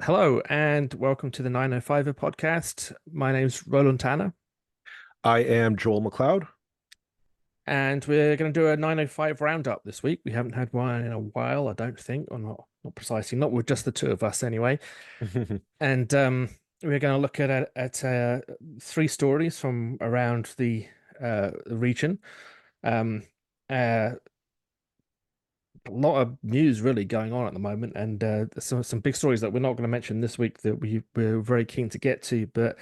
Hello and welcome to the 905er podcast. My name's Roland Tanner, I am Joel McLeod. and we're going to do a 905 roundup this week. We haven't had one in a while, I don't think, or not precisely, not with just the two of us anyway. And we're going to look at three stories from around the region. Um, uh, a lot of news really going on at the moment, and some big stories that we're not going to mention this week that we're very keen to get to, but.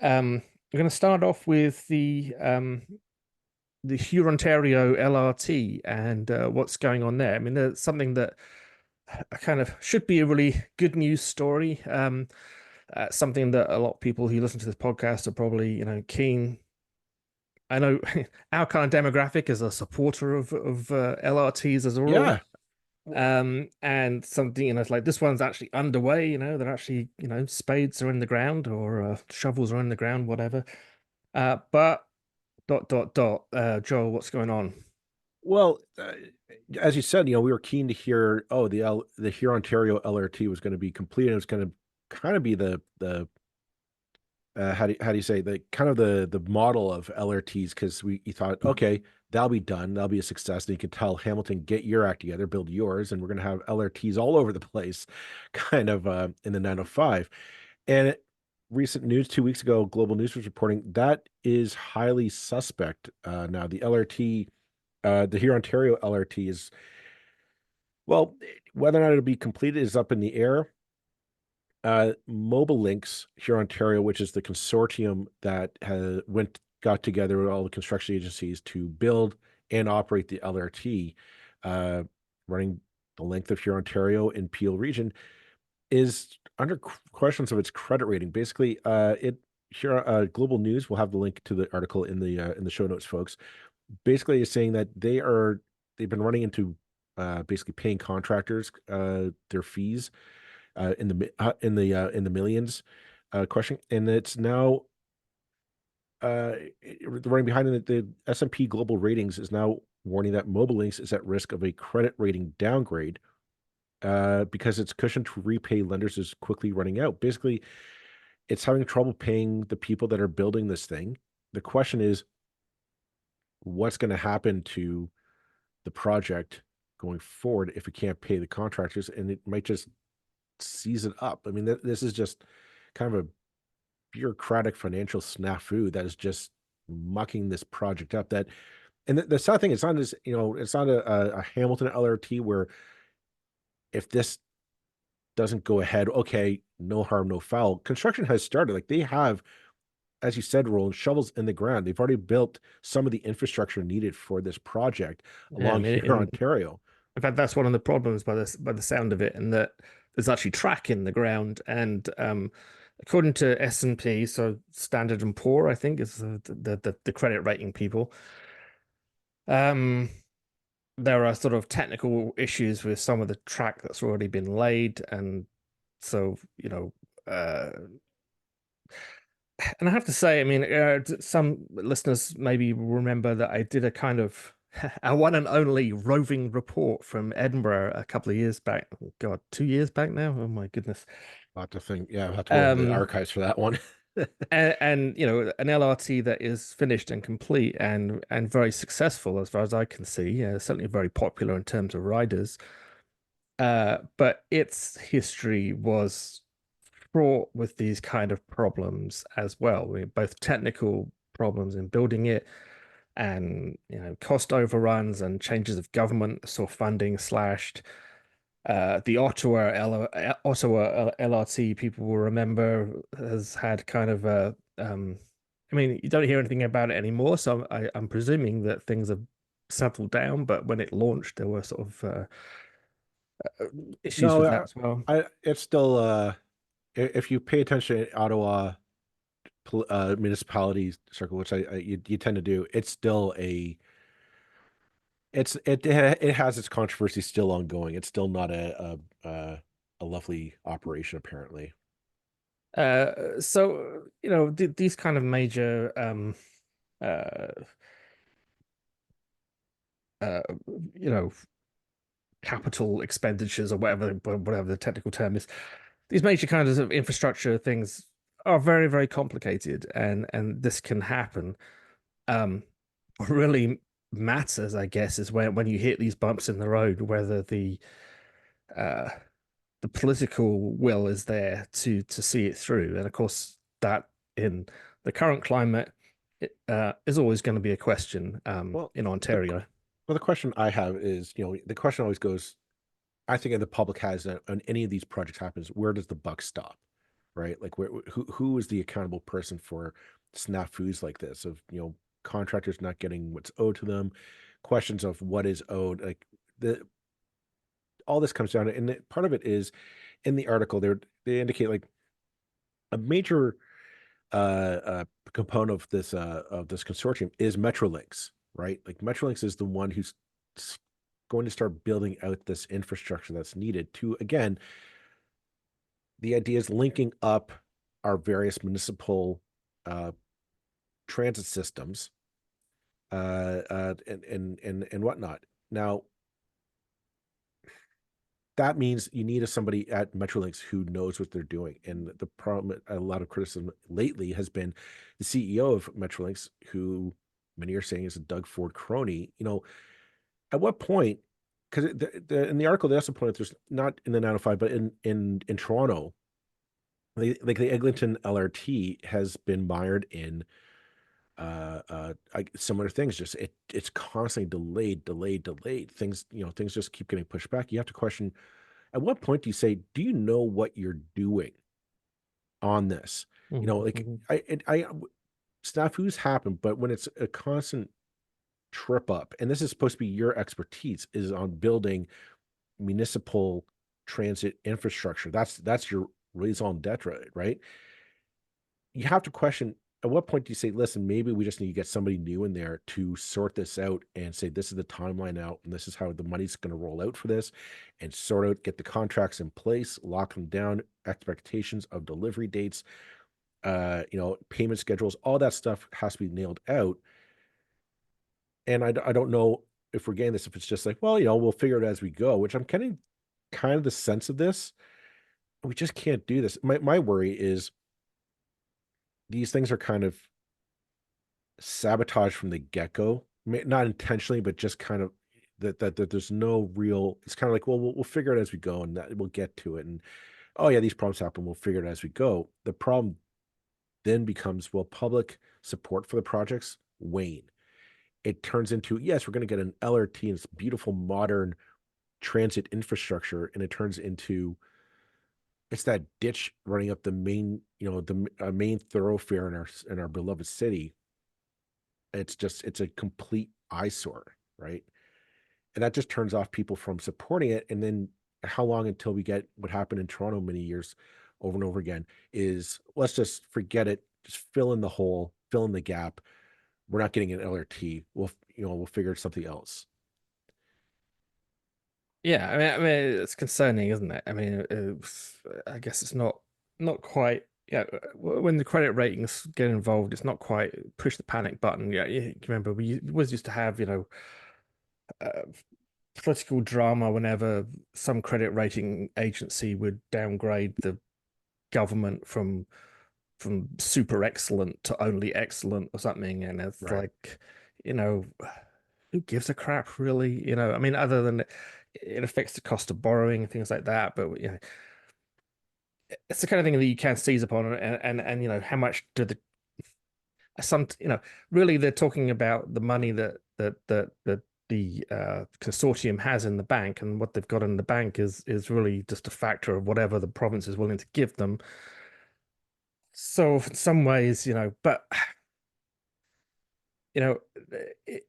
We're going to start off with the Hurontario LRT and what's going on there. I mean, there's something that kind of should be a really good news story. Something that a lot of people who listen to this podcast are probably, keen. I know our kind of demographic is a supporter of LRTs as a rule. Yeah. And something, it's like this one's actually underway, they're actually, spades are in the ground or shovels are in the ground, whatever. But Joel, what's going on? Well, as you said, we were keen to hear, the here Ontario LRT was going to be completed. It was going to kind of be the how do you say, the kind of the model of LRTs, because we you thought, okay, that'll be done, that'll be a success. And you can tell Hamilton, get your act together, build yours, and we're going to have LRTs all over the place, kind of in the 905. And recent news 2 weeks ago, Global News was reporting that is highly suspect. Now the LRT, the here Ontario LRT is, well, whether or not it'll be completed is up in the air. Mobilinx here Ontario, which is the consortium that got together with all the construction agencies to build and operate the LRT, uh, running the length of here Ontario in Peel region, is under questions of its credit rating. Basically, it here Global News will have the link to the article in the show notes, folks. Basically, is saying that they've been running into basically paying contractors their fees in the millions, question, and it's now running behind it. The S&P Global Ratings is now warning that Mobilinx is at risk of a credit rating downgrade because its cushion to repay lenders is quickly running out. Basically, it's having trouble paying the people that are building this thing. The question is, what's going to happen to the project going forward if it can't pay the contractors? And it might just seize it up. I mean, this is just kind of a bureaucratic financial snafu that is just mucking this project up. And the sad thing, it's not as, it's not a Hamilton LRT where if this doesn't go ahead, okay, no harm, no foul. Construction has started. Like, they have, as you said, Roland, shovels in the ground. They've already built some of the infrastructure needed for this project Yeah, I along mean, here in Ontario. in fact, that's one of the problems by the sound of it, and that there's actually track in the ground. And according to S&P, so Standard and Poor, I think is the credit rating people. Um, there are sort of technical issues with some of the track that's already been laid, and so and I have to say, I mean, some listeners maybe remember that I did a kind of a one and only roving report from Edinburgh a couple of years back. Oh God, 2 years back now. Oh my goodness. I'll have to think. Yeah, I'll have to go over the Um, archives for that one. and an LRT that is finished and complete and very successful as far as I can see. Yeah, certainly very popular in terms of riders. But its history was fraught with these kind of problems as well. I mean, both technical problems in building it and cost overruns and changes of government saw funding slashed. The Ottawa LRT, people will remember, has had kind of a I mean, you don't hear anything about it anymore, so I'm presuming that things have settled down. But when it launched, there were sort of issues No, with that as well. it's still if you pay attention to Ottawa municipality circle, which you tend to do, it's still it has its controversy still ongoing. It's still not a lovely operation, apparently. So these kind of major uh uh you know capital expenditures or whatever the technical term is, these major kinds of infrastructure things are very, very complicated, and this can happen. What really matters, I guess, is when you hit these bumps in the road, whether uh the political will is there to see it through. And of course, that in the current climate is always going to be a question Well, in the Ontario. well, the question I have is, the question always goes, I think the public has on any of these projects happens, where does the buck stop, right? Like who is the accountable person for snafus like this of, contractors not getting what's owed to them, questions of what is owed, like the all this comes down to, and part of it is in the article they indicate like a major component of this consortium is Metrolinx, right? Like Metrolinx is the one who's going to start building out this infrastructure that's needed to, again, the idea is linking up our various municipal uh, transit systems and whatnot. Now, that means you need somebody at Metrolinx who knows what they're doing. And the problem, a lot of criticism lately has been the CEO of Metrolinx, who many are saying is a Doug Ford crony. At what point? Because in the article, they also point out there's not in the 905, but in Toronto, like the Eglinton LRT has been mired in similar things. Just it's constantly delayed. Things just keep getting pushed back. You have to question, at what point do you say, do you know what you're doing on this? Mhm, Like mhm. I snafus happen, but when it's a constant trip up, and this is supposed to be your expertise, is on building municipal transit infrastructure. That's your raison d'etre, right? You have to question, at what point do you say, listen, maybe we just need to get somebody new in there to sort this out and say, this is the timeline out, and this is how the money's going to roll out for this, and sort out, get the contracts in place, lock them down, expectations of delivery dates, payment schedules, all that stuff has to be nailed out. And I don't know if we're getting this, if it's just like, well, we'll figure it as we go, which I'm getting kind of the sense of this. We just can't do this. My worry is these things are kind of sabotage from the get-go, not intentionally, but just kind of that there's no real, it's kind of like, well, we'll figure it as we go, and that we'll get to it. And oh yeah, these problems happen, we'll figure it as we go. The problem then becomes, well, public support for the projects wane. It turns into, yes, we're going to get an LRT and it's beautiful modern transit infrastructure, and it turns into, it's that ditch running up the main, the main thoroughfare in our beloved city. It's a complete eyesore, right? And that just turns off people from supporting it. And then how long until we get what happened in Toronto many years over and over again is, let's just forget it, just fill in the hole, fill in the gap. We're not getting an LRT. We'll figure something else. Yeah, I mean, it's concerning, isn't it? I mean, I guess it's not quite. Yeah, when the credit ratings get involved, it's not quite push the panic button. Yeah, you remember we was used to have, uh, political drama whenever some credit rating agency would downgrade the government from super excellent to only excellent or something, and it's Right. like, you know, who gives a crap, really? I mean, other than it affects the cost of borrowing and things like that, but it's the kind of thing that you can seize upon, and how much do really they're talking about the money that the consortium has in the bank, and what they've got in the bank is really just a factor of whatever the province is willing to give them. So in some ways, but you know, it,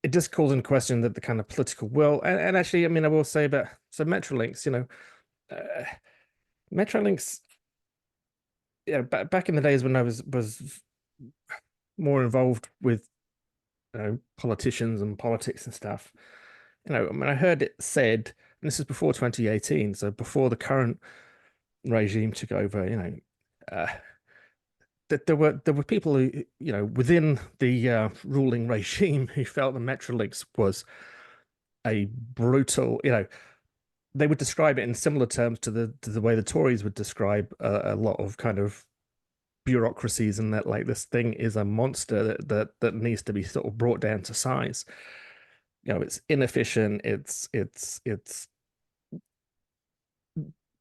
it just calls into question that the kind of political will, and actually, I mean, I will say about so Metrolinx, uh, Metrolinx, back in the days when I was more involved with politicians and politics and stuff. I mean, I heard it said, and this is before 2018, so before the current regime took over. Uh, that there were people who, within the ruling regime who felt the Metrolinx was a brutal, they would describe it in similar terms to the way the Tories would describe a lot of kind of bureaucracies, and that like this thing is a monster that needs to be sort of brought down to size. You know, it's inefficient, it's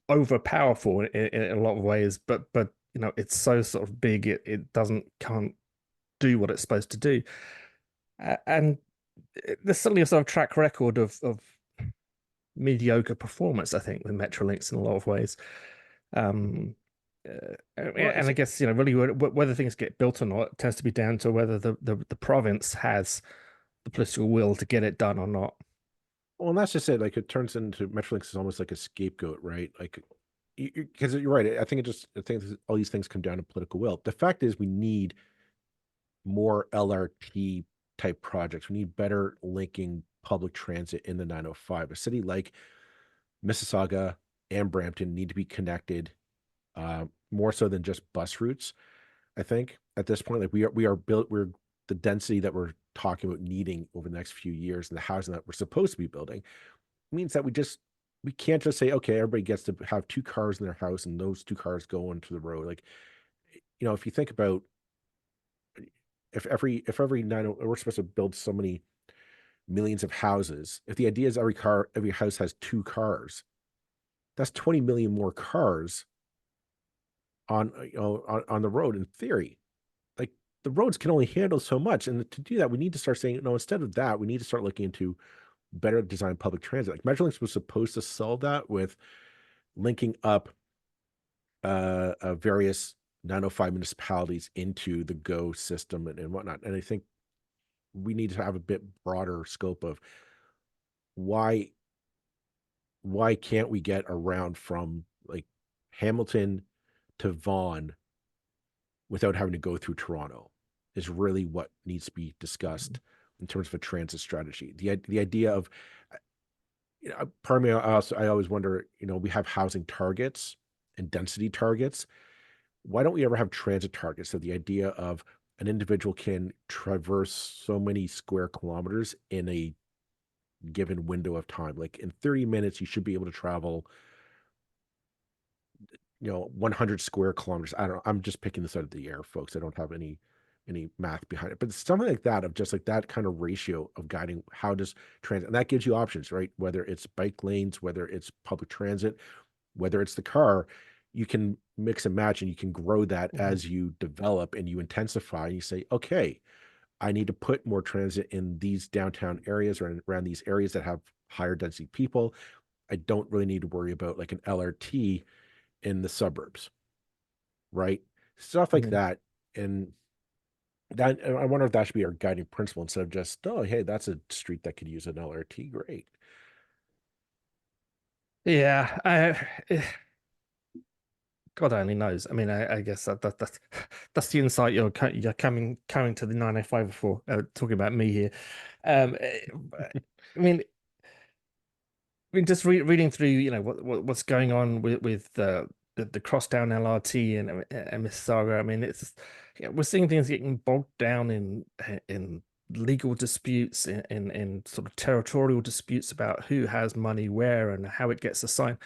over powerful in a lot of ways, but you know, it's so sort of big, it doesn't can't do what it's supposed to do. And there's certainly a sort of track record of mediocre performance, I think, with Metrolinx in a lot of ways. Um, Well, and I guess, you know, really whether things get built or not tends to be down to whether the province has the political will to get it done or not. well, and that's just it. Like it turns into Metrolinx is almost like a scapegoat, right? Like, because you're right. I think all these things come down to political will. The fact is, we need more LRT type projects. We need better linking public transit in the 905. A city like Mississauga and Brampton need to be connected more so than just bus routes. I think at this point, like we're the density that we're talking about needing over the next few years and the housing that we're supposed to be building means that we can't just say, okay, everybody gets to have two cars in their house and those two cars go onto the road. Like, if you think about if every nine we're supposed to build so many millions of houses, if the idea is every house has two cars, that's 20 million more cars on on the road in theory. Like the roads can only handle so much, and to do that, we need to start saying, no, instead of that, we need to start looking into better designed public transit. Like Metrolinx was supposed to solve that with linking up various 905 municipalities into the Go system and whatnot. And I think we need to have a bit broader scope of why can't we get around from like Hamilton to Vaughan without having to go through Toronto is really what needs to be discussed in terms of a transit strategy. The idea of part of me, I always wonder, we have housing targets and density targets. Why don't we ever have transit targets? So the idea of an individual can traverse so many square kilometers in a given window of time. Like in 30 minutes, you should be able to travel, 100 square kilometers. I don't know. I'm just picking this out of the air, folks. I don't have any math behind it, but something like that, of just like that kind of ratio of guiding how does transit, and that gives you options, right? Whether it's bike lanes, whether it's public transit, whether it's the car, you can mix and match and you can grow that Mhm. as you develop and you intensify. And you say, okay, I need to put more transit in these downtown areas or around these areas that have higher density people. I don't really need to worry about like an LRT in the suburbs, right? Stuff like Mhm. that. And that, I wonder if that should be our guiding principle instead of just, oh, hey, that's a street that could use an LRT. Great. Yeah, God only knows. I mean, I guess that's the insight you're coming to the 905 for, talking about me here. I mean, just reading through, you know, what's going on with the Crosstown LRT and Mississauga. I mean, it's we're seeing things getting bogged down in legal disputes, in sort of territorial disputes about who has money where and how it gets assigned.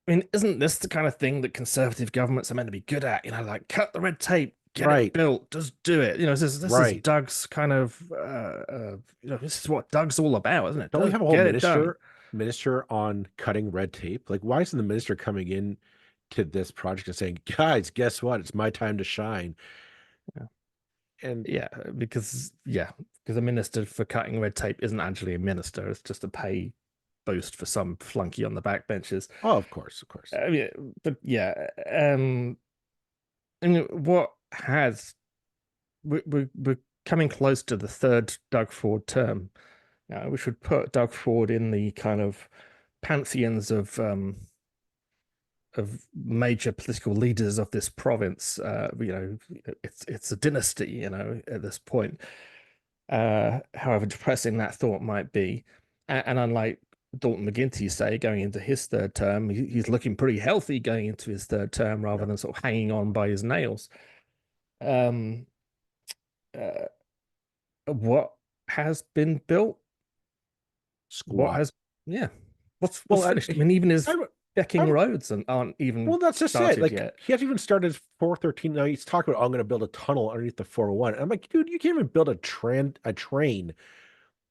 I mean, isn't this the kind of thing that conservative governments are meant to be good at? You know, like cut the red tape, get it Right. built, just do it. You know, this is Right. Doug's kind of you know, this is what Doug's all about, isn't it? Don't we Just have a whole get it done. minister on cutting red tape? Like, why isn't the minister coming in to this project and saying, guys, guess what? It's my time to shine. Yeah, And yeah, because a minister for cutting red tape isn't actually a minister. It's just a pay boost for some flunky on the backbenches. oh, of course, of course. Yeah, but yeah, I mean, what has we're coming close to the third Doug Ford term. We should put Doug Ford in the kind of pantheons of major political leaders of this province. You know, it's a dynasty. You know, at this point, however depressing that thought might be, and unlike Dalton McGuinty, say, going into his third term, he's looking pretty healthy going into his third term rather Yep. than sort of hanging on by his nails. Um, what has been built? What Squat. has Yeah. What's Well, finished? I mean, even his I, decking I'm roads aren't even well, that's just it. started Like yet. he hasn't even started 413. Now he's talking about, I'm going to build a tunnel underneath the 401. I'm like, dude, you can't even build a train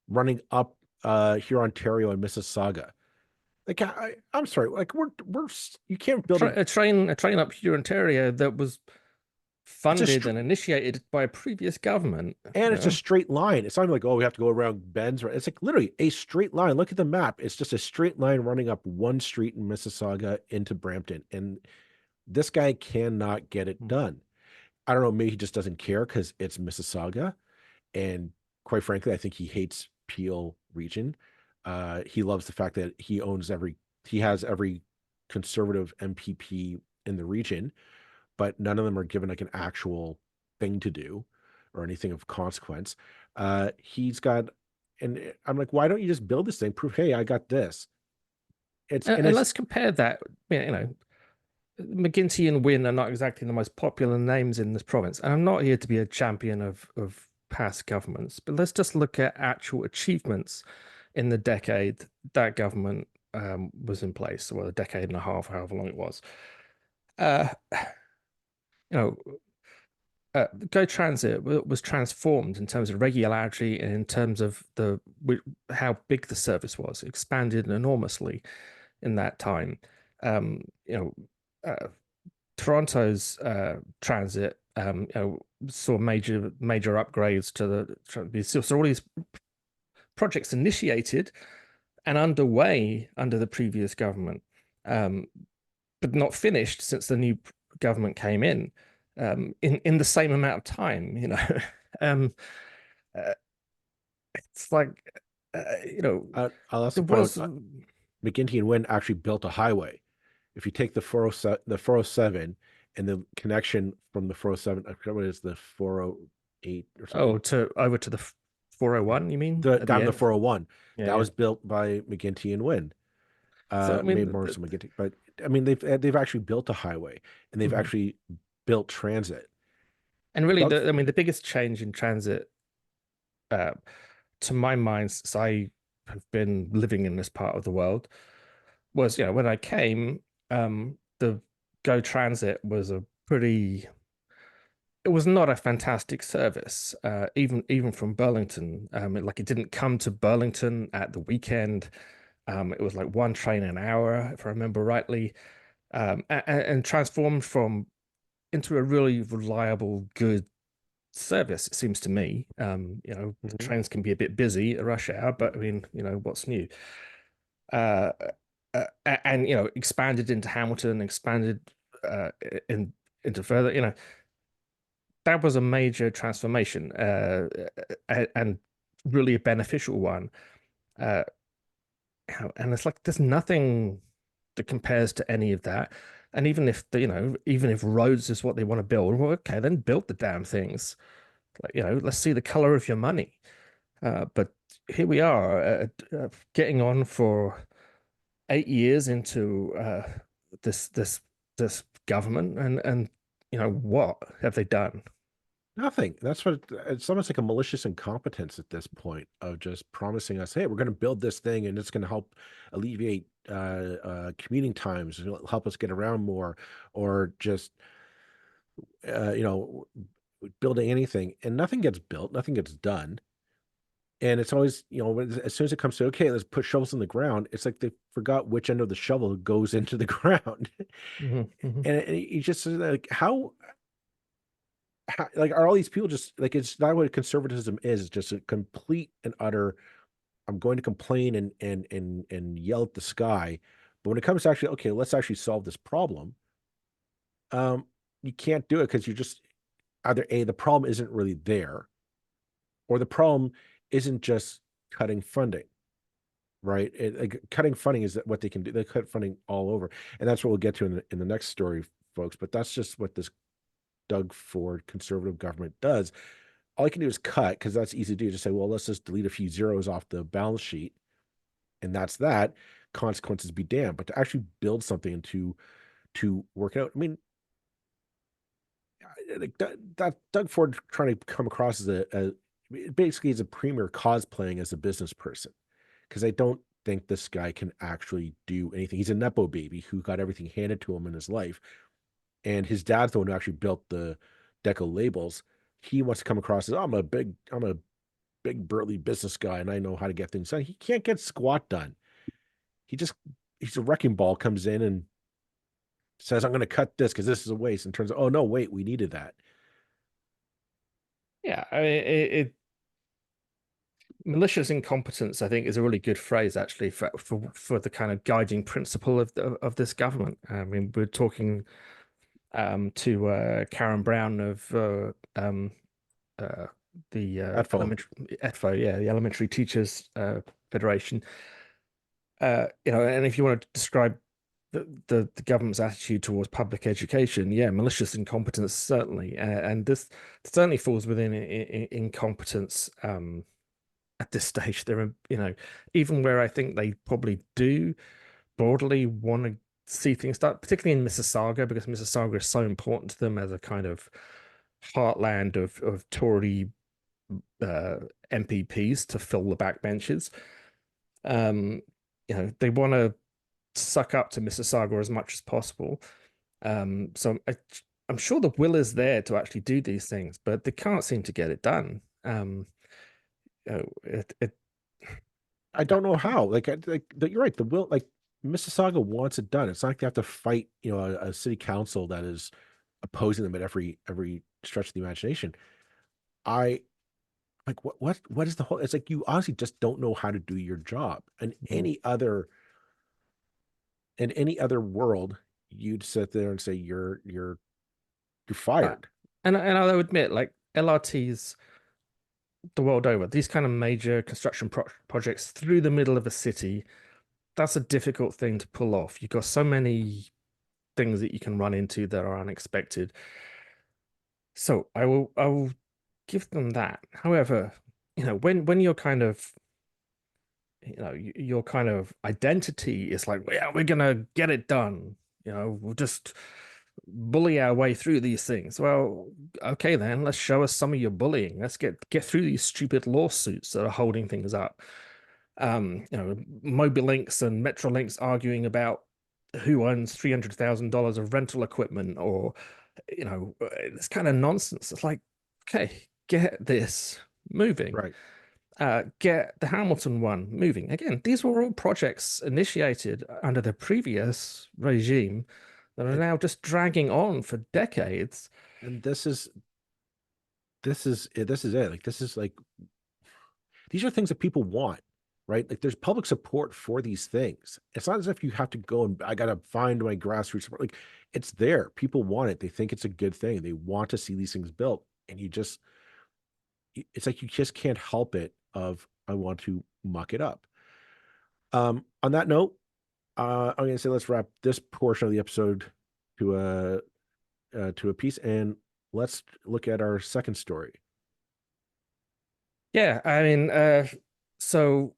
running up here, Ontario and Mississauga. Like I'm sorry, like you can't build a. A train up here in Ontario that was It's a funded str and initiated by a previous government. and You it's a know, straight line. It's not like, oh, we have to go around bends. Right? It's like literally a straight line. Look at the map. It's just a straight line running up one street in Mississauga into Brampton, and this guy cannot get it Mm. done. I don't know. Maybe he just doesn't care because it's Mississauga, and quite frankly, I think he hates Peel region. He loves the fact that he has every conservative MPP in the region, but none of them are given like an actual thing to do or anything of consequence. He's got, and I'm like, why don't you just build this thing? Prove, hey, I got this. And let's compare that. You know, McGuinty and Wynne are not exactly the most popular names in this province, and I'm not here to be a champion of past governments, but let's just look at actual achievements in the decade that government was in place, well, a decade and a half, however long it was. Uh, you know, Go Transit was transformed in terms of regularity and in terms of how big the service was. It expanded enormously in that time. You know, Toronto's transit, saw major upgrades to so all these projects initiated and underway under the previous government, um, but not finished since the new government came in the same amount of time. Um, uh, it's like I'll also there point was. out McGuinty and Wynn actually built a highway. If you take the 407 and the connection from the 407, I forget what it is, the 408 or something. Oh, to over to the 401, you mean The at the down the end? 401 Yeah, that yeah. was built by McGuinty and Wynn. So I Maybe mean, more so McGuinty, but I mean they've actually built a highway and they've mhm. actually built transit. And really, Doug, I mean, the biggest change in transit, uh, to my mind, since I have been living in this part of the world, was when I came, the Go Transit was a pretty. It was not a fantastic service, even from Burlington. Like it didn't come to Burlington at the weekend. It was like one train an hour, if I remember rightly, and transformed from into a really reliable, good service, it seems to me. Mhm. Trains can be a bit busy at rush hour, but I mean, what's new? Uh, and expanded into Hamilton, expanded uh, in into further. That was a major transformation, and really a beneficial one. Uh, and it's like there's nothing that compares to any of that. And even if roads is what they want to build, well, okay, then build the damn things. Like, let's see the color of your money. But here we are, getting on for 8 years into this government, and what have they done? Nothing. That's what it's almost like a malicious incompetence at this point of just promising us, hey, we're going to build this thing and it's going to help alleviate commuting times, it'll help us get around more, or just uh, you know, building anything, and nothing gets built, nothing gets done. And it's always, as soon as it comes to, okay, let's put shovels in the ground, it's like they forgot which end of the shovel goes into the ground. Mhm, mhm. And you just like, like, are all these people just like, it's not what conservatism is. It's just a complete and utter, I'm going to complain and yell at the sky. But when it comes to actually, okay, let's actually solve this problem, um, you can't do it because you just either A, the problem isn't really there, or the problem isn't just cutting funding, right? Like, cutting funding is what they can do. They cut funding all over. And that's what we'll get to in the next story, folks. But that's just what this Doug Ford conservative government does. All I can do is cut, because that's easy to do. Just say, well, let's just delete a few zeros off the balance sheet, and that's that. Consequences be damned. But to actually build something and to work it out, I mean, like that Doug Ford trying to come across as basically as a premier cosplaying as a business person, because I don't think this guy can actually do anything. He's a nepo baby who got everything handed to him in his life, and his dad's the one who actually built the deco labels. He wants to come across as I'm a big burly business guy, and I know how to get things done. He can't get squat done. He just he's a wrecking ball, comes in and says, I'm going to cut this because this is a waste. And turns out, oh, no, wait, we needed that. Yeah, I mean, malicious incompetence, I think, is a really good phrase actually for the kind of guiding principle of this government. I mean, we're talking to Karen Brown of uh, the Atfo. elementary ETFO, yeah, the Elementary Teachers Federation. And if you want to describe the government's attitude towards public education, yeah, malicious incompetence certainly, and this certainly falls within incompetence. At this stage, there are, even where I think they probably do broadly want to see things start, particularly in Mississauga, because Mississauga is so important to them as a kind of heartland of Tory uh, MPPs to fill the backbenches. Um, they want to suck up to Mississauga as much as possible. I'm sure the will is there to actually do these things, but they can't seem to get it done. It I don't know how. You're right. The will, like Mississauga wants it done. It's not like they have to fight, a city council that is opposing them at every stretch of the imagination. I like what is the whole? It's like you honestly just don't know how to do your job. And any other world, you'd sit there and say you're uh, fired. and I'll admit, like LRTs the world over, these kind of major construction projects through the middle of a city, that's a difficult thing to pull off. You've got so many things that you can run into that are unexpected. So I will give them that. However, when you're kind of your kind of identity is like, yeah, we're gonna get it done. We'll just bully our way through these things. Well, okay then, let's show us some of your bullying. Let's get through these stupid lawsuits that are holding things up. Mobilinx and Metrolinx arguing about who owns $300,000 of rental equipment, or this kind of nonsense. It's like, okay, get this moving. Right. Get the Hamilton one moving. Again, these were all projects initiated under the previous regime that are And now just dragging on for decades. and this is it. Like this is like these are things that people want, right? Like there's public support for these things. It's not as if you have to go and I gotta find my grassroots support. Like it's there. People want it. They think it's a good thing. They want to see these things built. And it's like you just can't help it of I want to muck it up. On that note, I'm gonna say let's wrap this portion of the episode to a piece and let's look at our second story. Yeah, I mean, so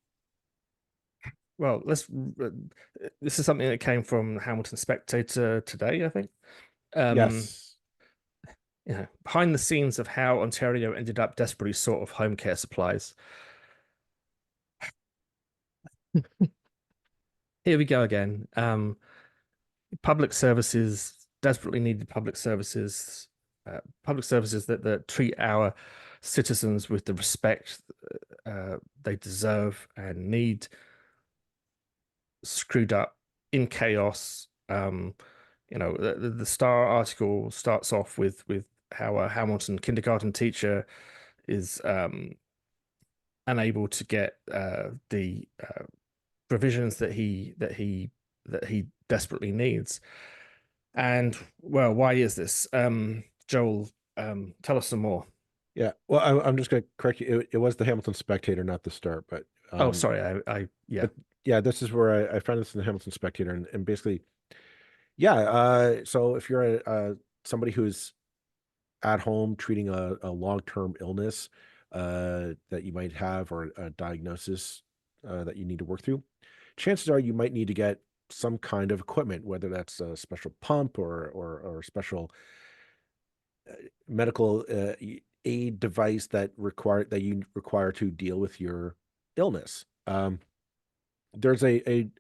well, this is something that came from Hamilton Spectator today, I think. Um, Yes. behind the scenes of how Ontario ended up desperately short of home care supplies. Here we go again. Public services, desperately needed public services that treat our citizens with the respect they deserve and need, screwed up in chaos. The Star article starts off with how a Hamilton kindergarten teacher is unable to get the provisions that he desperately needs. And well, why is this? Joel, tell us some more. Yeah. Well, I'm just going to correct you. It was the Hamilton Spectator, not the Star. But Oh, sorry, I yeah. but yeah, this is where I found this in the Hamilton Spectator, and basically, yeah. So if you're somebody who's at home treating a long-term illness that you might have or a diagnosis that you need to work through, chances are you might need to get some kind of equipment, whether that's a special pump or special medical aid device that you require to deal with your illness. there's an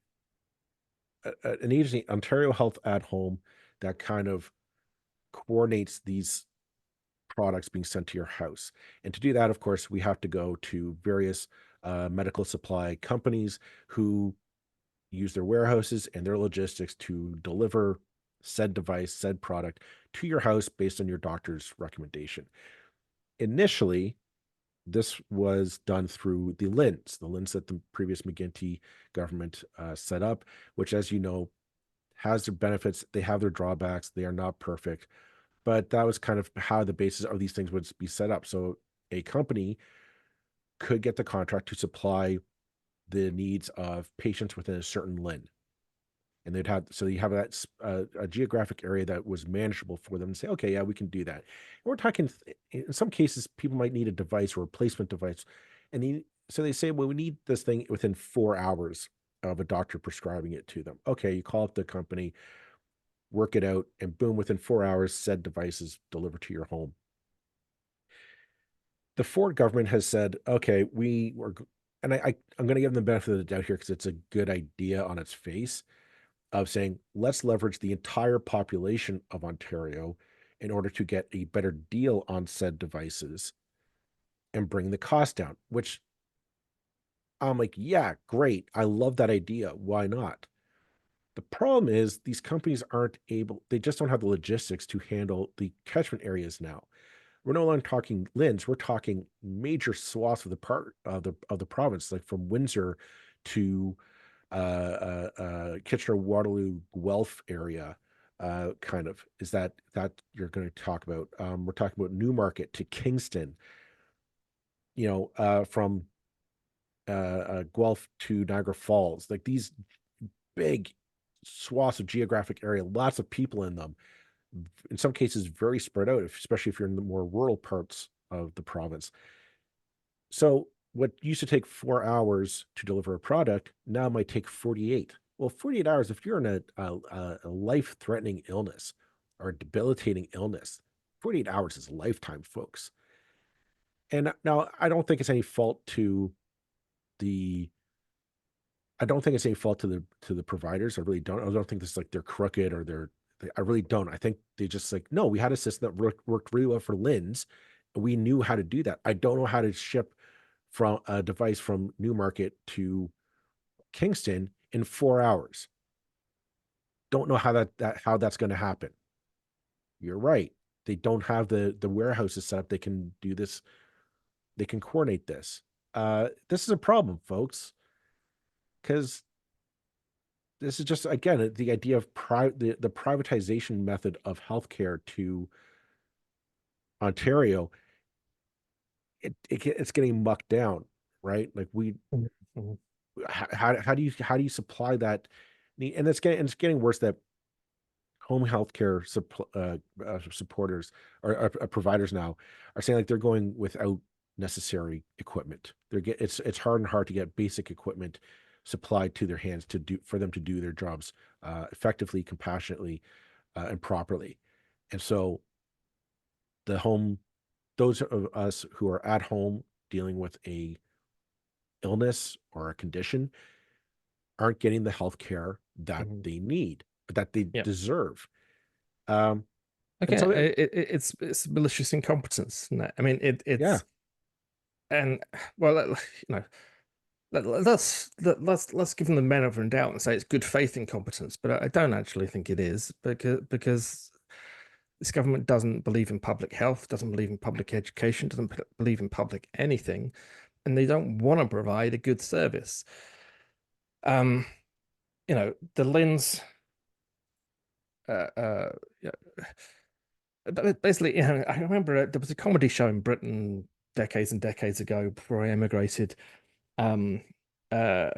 agency, Ontario Health at Home, that kind of coordinates these products being sent to your house. And to do that, of course, we have to go to various medical supply companies who use their warehouses and their logistics to deliver said device, said product to your house based on your doctor's recommendation. Initially, this was done through the lens that the previous McGuinty government set up, which, as you know, has their benefits. They have their drawbacks. They are not perfect, but that was kind of how the basis of these things would be set up. So a company could get the contract to supply the needs of patients within a certain LIN. And they'd have, so you have that a geographic area that was manageable for them and say, okay, yeah, we can do that. And we're talking, in some cases, people might need a device or a replacement device. So they say, well, we need this thing within 4 hours of a doctor prescribing it to them. Okay, you call up the company, work it out, and boom, within 4 hours, said device is delivered to your home. The Ford government has said, okay, we were, and I'm going to give them the benefit of the doubt here because it's a good idea on its face, of saying, let's leverage the entire population of Ontario in order to get a better deal on said devices and bring the cost down, which I'm like, yeah, great. I love that idea. Why not? The problem is these companies aren't able, they just don't have the logistics to handle the catchment areas now. We're no longer talking LINs, we're talking major swaths of the part of the province, like from Windsor to Kitchener, Waterloo, Guelph area. Kind of is that you're going to talk about. We're talking about Newmarket to Kingston, from Guelph to Niagara Falls, like these big swaths of geographic area, lots of people in them, in some cases very spread out, especially if you're in the more rural parts of the province. So what used to take 4 hours to deliver a product now might take 48. Well, 48 hours, if you're in a life-threatening illness or a debilitating illness, 48 hours is a lifetime, folks. And now the I don't think it's any fault to the providers. I really don't. I don't think this is like they're crooked or I really don't. I think they just like, no, we had a system that worked really well for LINs. We knew how to do that. I don't know how to ship from a device from Newmarket to Kingston in 4 hours. Don't know how that's going to happen. You're right. They don't have the warehouses set up. They can do this. They can coordinate this. This is a problem, folks, because this is just, again, the idea of the privatization method of healthcare to Ontario. It's getting mucked down, right? Like Mhm. how do you supply that need? And it's getting worse that home healthcare supporters or providers now are saying like they're going without necessary equipment. It's hard and hard to get basic equipment supplied to their hands for them to do their jobs effectively, compassionately, and properly. And so the home, those of us who are at home dealing with a illness or a condition aren't getting the health care that Mhm. they need, that they Yeah. deserve. Um, and Okay. so, It's malicious incompetence. Isn't it? I mean, yeah, it's and well, let's give them the benefit of the doubt and say it's good faith incompetence, but I don't actually think it is because this government doesn't believe in public health, doesn't believe in public education, doesn't believe in public anything, and they don't want to provide a good service. Um, the lens, yeah, but basically, I remember there was a comedy show in Britain decades and decades ago before I emigrated. Um, uh,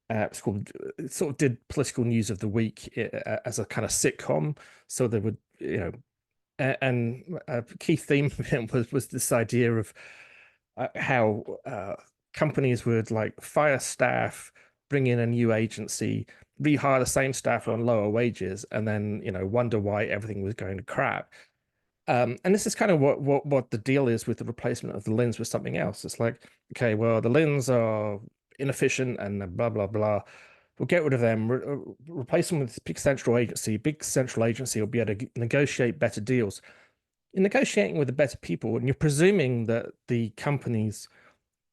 it's called, it sort of did political news of the week as a kind of sitcom. So they would, and a key theme of it was this idea of how companies would like fire staff, bring in a new agency, rehire the same staff on lower wages, and then wonder why everything was going to crap. And this is kind of what the deal is with the replacement of the lens with something else. It's like, okay, well, the lens are inefficient and blah blah blah. We'll get rid of them, replace them with this big central agency. Big central agency will be able to negotiate better deals. In negotiating with the better people, and you're presuming that the companies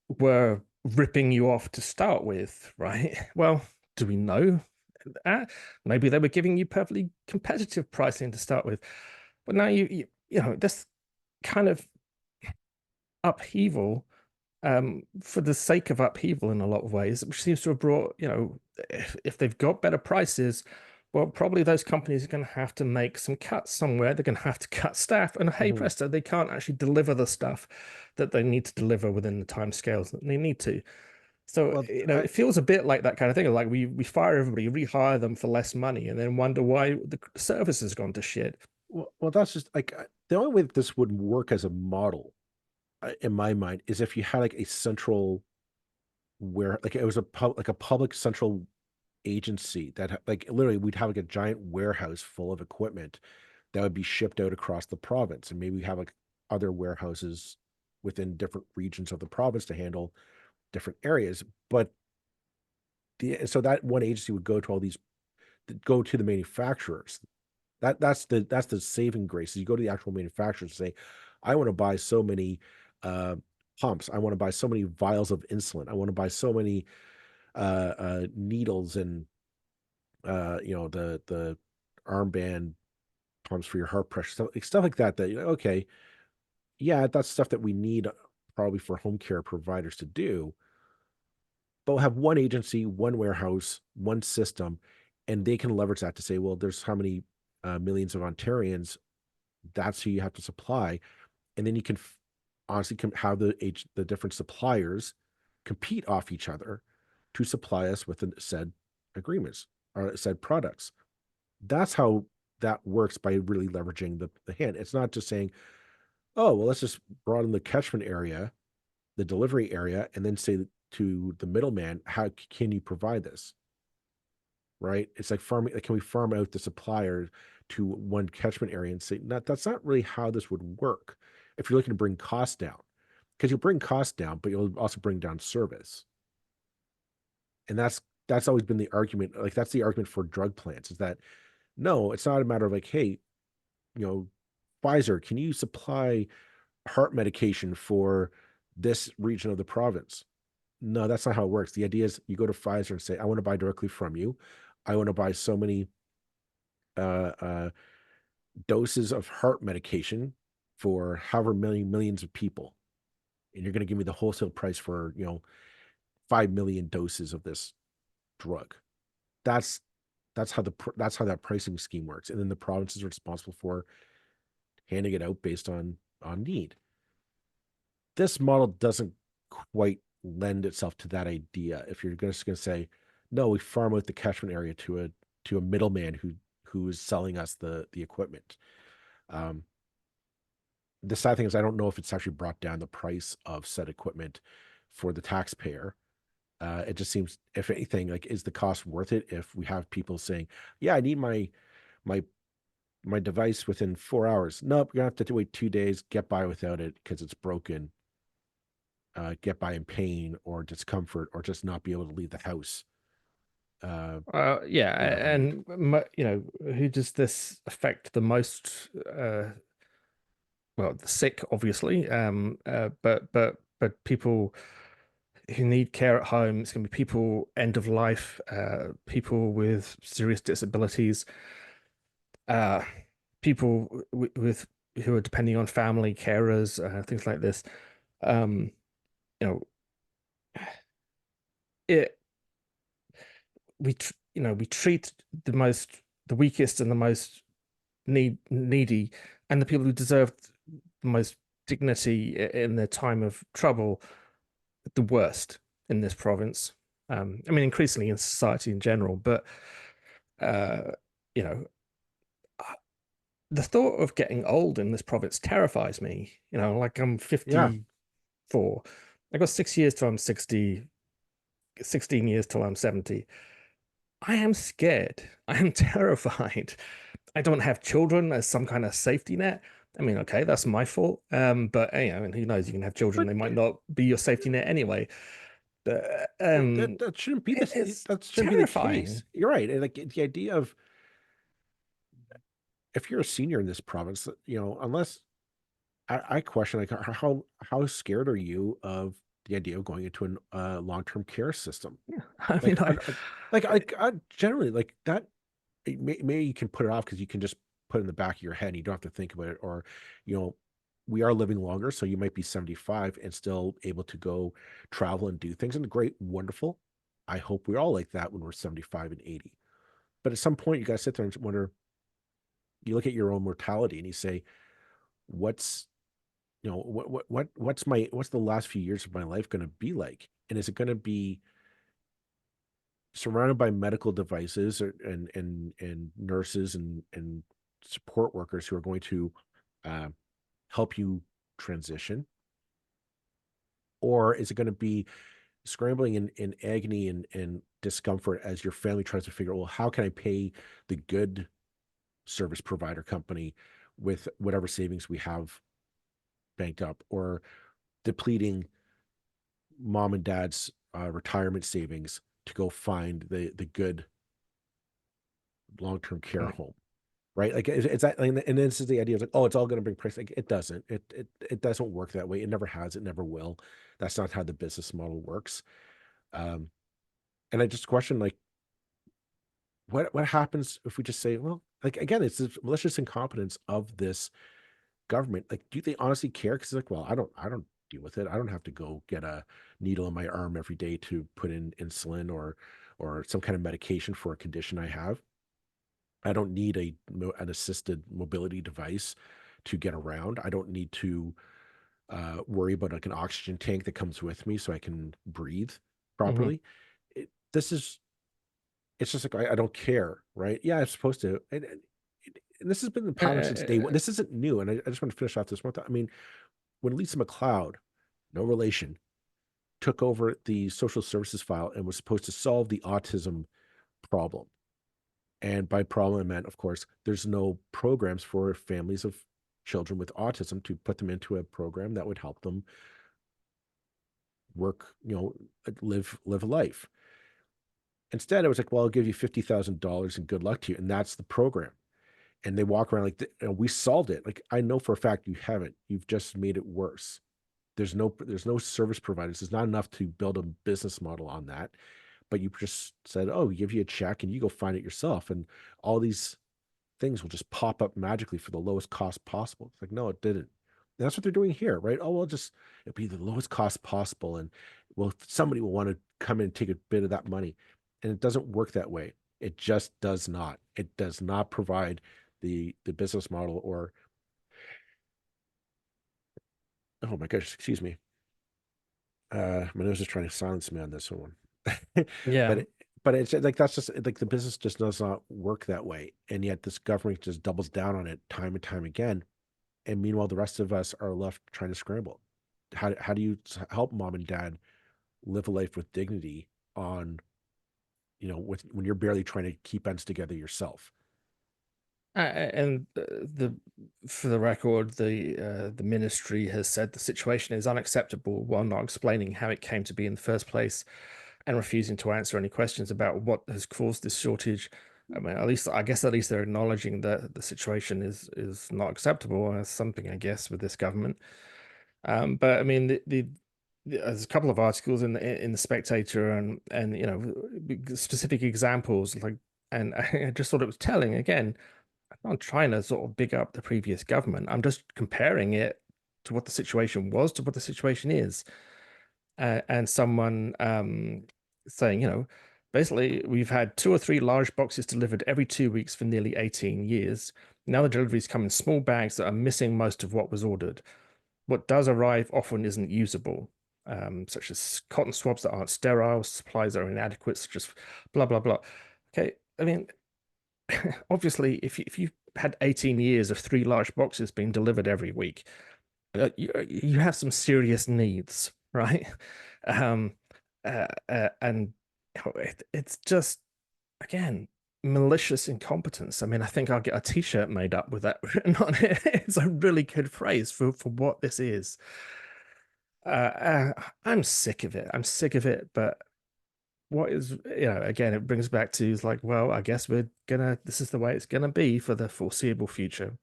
were ripping you off to start with, right? Well, do we know that? Maybe they were giving you perfectly competitive pricing to start with, but now this kind of upheaval for the sake of upheaval in a lot of ways, which seems to have brought, if they've got better prices, well, probably those companies are going to have to make some cuts somewhere. They're going to have to cut staff, and hey, Mhm. presto, they can't actually deliver the stuff that they need to deliver within the time scales that they need to. So, Well, it feels a bit like that kind of thing. Like we fire everybody, rehire them for less money, and then wonder why the service has gone to shit. that's just like the only way that this would work as a model, in my mind, is if you had like a central where like it was like a public central agency that like literally we'd have like a giant warehouse full of equipment that would be shipped out across the province, and maybe we have like other warehouses within different regions of the province to handle different areas. But so that one agency would go to all these, go to the manufacturers. That's the saving grace. You go to the actual manufacturers and say, I want to buy so many uh, pumps. I want to buy so many vials of insulin. I want to buy so many needles and the armband pumps for your heart pressure, stuff like that. That you're like, okay, yeah, that's stuff that we need probably for home care providers to do. But we'll have one agency, one warehouse, one system, and they can leverage that to say, well, there's how many millions of Ontarians. That's who you have to supply, and then you can honestly have the different suppliers compete off each other to supply us with the said agreements or said products. That's how that works, by really leveraging the hand. It's not just saying, oh, well, let's just broaden the catchment area, the delivery area, and then say to the middleman, how can you provide this? Right? It's like farming. Like, can we farm out the supplier to one catchment area and say, no, that's not really how this would work if you're looking to bring costs down, because you'll bring costs down, but you'll also bring down service. And that's always been the argument. Like, that's the argument for drug plants, is that no, it's not a matter of like, hey, you know, Pfizer, can you supply heart medication for this region of the province? No, that's not how it works. The idea is you go to Pfizer and say, I want to buy directly from you. I want to buy so many uh, uh, doses of heart medication for however many millions of people. And you're going to give me the wholesale price for, 5 million doses of this drug. That's that's how that pricing scheme works. And then the provinces are responsible for handing it out based on need. This model doesn't quite lend itself to that idea. If you're just going to say, no, we farm out the catchment area to a middleman who is selling us the equipment. Um, the sad thing is, I don't know if it's actually brought down the price of said equipment for the taxpayer. It just seems, if anything, like, is the cost worth it if we have people saying, yeah, I need my my device within 4 hours. Nope, you're gonna have to wait 2 days, get by without it because it's broken, get by in pain or discomfort, or just not be able to leave the house. Yeah, Whatever. and who does this affect the most? Well, the sick, obviously, but people who need care at home. It's going to be people end of life, people with serious disabilities, uh, people with who are depending on family carers, things like this. Um, you know, it we treat the weakest and the most needy, and the people who deserve the most dignity in their time of trouble the worst in this province. I mean, increasingly in society in general, but uh, you know, the thought of getting old in this province terrifies me. Like I'm Yeah, 54. I got 6 years till I'm 60, 16 years till I'm 70. I am scared. I am terrified. I don't have children as some kind of safety net. I mean, okay, that's my fault. But and who knows? You can have children; but they might not be your safety net anyway. That shouldn't be this. It's That shouldn't be the case. terrifying. You're right. And like the idea of if you're a senior in this province, unless I question like how scared are you of the idea of going into a long-term care system? Yeah. I mean, Like, generally like that. Maybe you can put it off because you can just put it in the back of your head and you don't have to think about it. Or, you know, we are living longer, so you might be 75 and still able to go travel and do things. And great, wonderful. I hope we're all like that when we're 75 and 80. But at some point, you got to sit there and wonder. You look at your own mortality and you say, "What's what's the last few years of my life going to be like? And is it going to be surrounded by medical devices and nurses and support workers who are going to uh, help you transition, or is it going to be scrambling in agony and discomfort as your family tries to figure out, well, how can I pay the good service provider company with whatever savings we have banked up, or depleting mom and dad's retirement savings to go find the good long-term care Mm. home, right? Like it's that, and this is the idea of like, oh, it's all going to bring price. Like it doesn't. It doesn't work that way. It never has. It never will. That's not how the business model works. Um, and I just question like, what happens if we just say, well, like again, it's the malicious incompetence of this government. Like, do they honestly care? Because like, well, I don't deal with it. I don't have to go get a needle in my arm every day to put in insulin or some kind of medication for a condition I have. I don't need an assisted mobility device to get around. I don't need to worry about like an oxygen tank that comes with me so I can breathe Hmm. properly. This is it's just like I don't care, right? Yeah, I'm supposed to. And this has been the pattern since day one. This isn't new. And I just want to finish off this one. I mean, when Lisa McLeod, no relation, took over the social services file and was supposed to solve the autism problem. And by problem, I meant, of course, there's no programs for families of children with autism to put them into a program that would help them work, live a life. Instead, it was like, well, I'll give you $50,000 and good luck to you. And that's the program. And they walk around like, we solved it. Like, I know for a fact you haven't. You've just made it worse. There's no service providers. There's not enough to build a business model on that. But you just said, oh, we give you a check and you go find it yourself. And all these things will just pop up magically for the lowest cost possible. It's like, no, it didn't. And that's what they're doing here, right? Oh, well, it'll be the lowest cost possible. And well, somebody will want to come in and take a bit of that money. And it doesn't work that way. It just does not. It does not provide the business model or oh my gosh, excuse me. My nose is trying to silence me on this one. Yeah. but but it's like that's just like the business just does not work that way. And yet this government just doubles down on it time and time again. And meanwhile, the rest of us are left trying to scramble. How do you help mom and dad live a life with dignity on, with when you're barely trying to keep ends together yourself? And the for the record, the ministry has said the situation is unacceptable while not explaining how it came to be in the first place and refusing to answer any questions about what has caused this shortage. I mean, at least they're acknowledging that the situation is not acceptable. That's something, I guess, with this government. But I mean, there's a couple of articles in the Spectator and specific examples like, and I just thought it was telling again. I'm not trying to sort of big up the previous government. I'm just comparing it to what the situation was to what the situation is. And someone saying, basically, we've had 2 or 3 large boxes delivered every 2 weeks for nearly 18 years. Now the deliveries come in small bags that are missing most of what was ordered. What does arrive often isn't usable, such as cotton swabs that aren't sterile, supplies that are inadequate, such as blah, blah, blah. Okay, I mean, obviously, if you had 18 years of 3 large boxes being delivered every week, you have some serious needs, right? Um, and it's just again malicious incompetence. I mean, I think I'll get a T-shirt made up with that written on it. It's a really good phrase for what this is. I'm sick of it. I'm sick of it. But what is, again, it brings back to is like, well, I guess this is the way it's gonna be for the foreseeable future.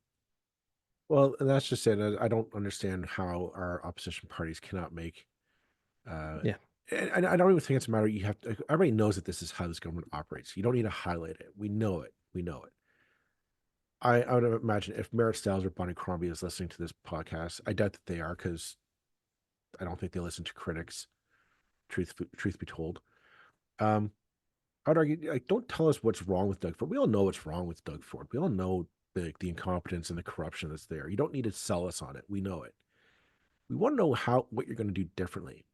Well, and that's just it. I don't understand how our opposition parties cannot make. Uh, Yeah. and I don't even think it's a matter. You have to, everybody knows that this is how this government operates. You don't need to highlight it. We know it. We know it. I would imagine if Merritt Stiles or Bonnie Crombie is listening to this podcast, I doubt that they are because I don't think they listen to critics. Truth be told, um, I'd argue like don't tell us what's wrong with Doug Ford. We all know what's wrong with Doug Ford. We all know the incompetence and the corruption that's there. You don't need to sell us on it. We know it. We want to know what you're going to do differently.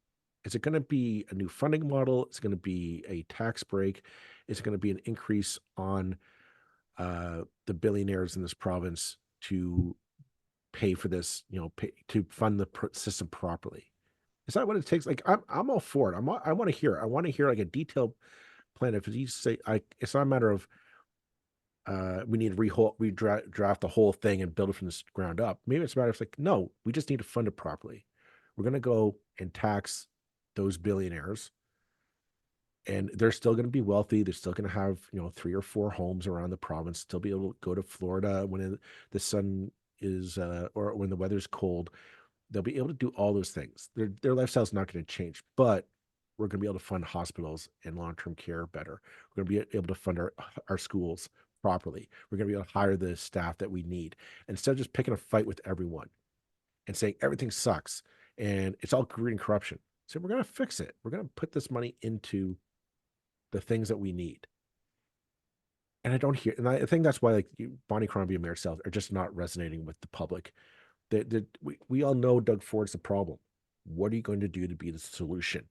Is it going to be a new funding model? Is it going to be a tax break? Is it going to be an increase on the billionaires in this province to pay for this? To fund the system properly. Is that what it takes? Like I'm all for it. I want to hear. I want to hear like a detailed plan. If you say it's not a matter of we need to redraft the whole thing and build it from the ground up. Maybe it's a matter of like, no, we just need to fund it properly. We're going to go and tax those billionaires, and they're still going to be wealthy. They're still going to have 3 or 4 homes around the province. Still be able to go to Florida when the sun is or when the weather's cold. They'll be able to do all those things. Their lifestyle's not going to change, but we're going to be able to fund hospitals and long-term care better. We're going to be able to fund our schools properly. We're going to be able to hire the staff that we need instead of just picking a fight with everyone and saying everything sucks and it's all greed and corruption. So we're going to fix it. We're going to put this money into the things that we need. And I don't hear, and I think that's why like Bonnie Crombie and Mayor South are just not resonating with the public. We all know Doug Ford's the problem. What are you going to do to be the solution?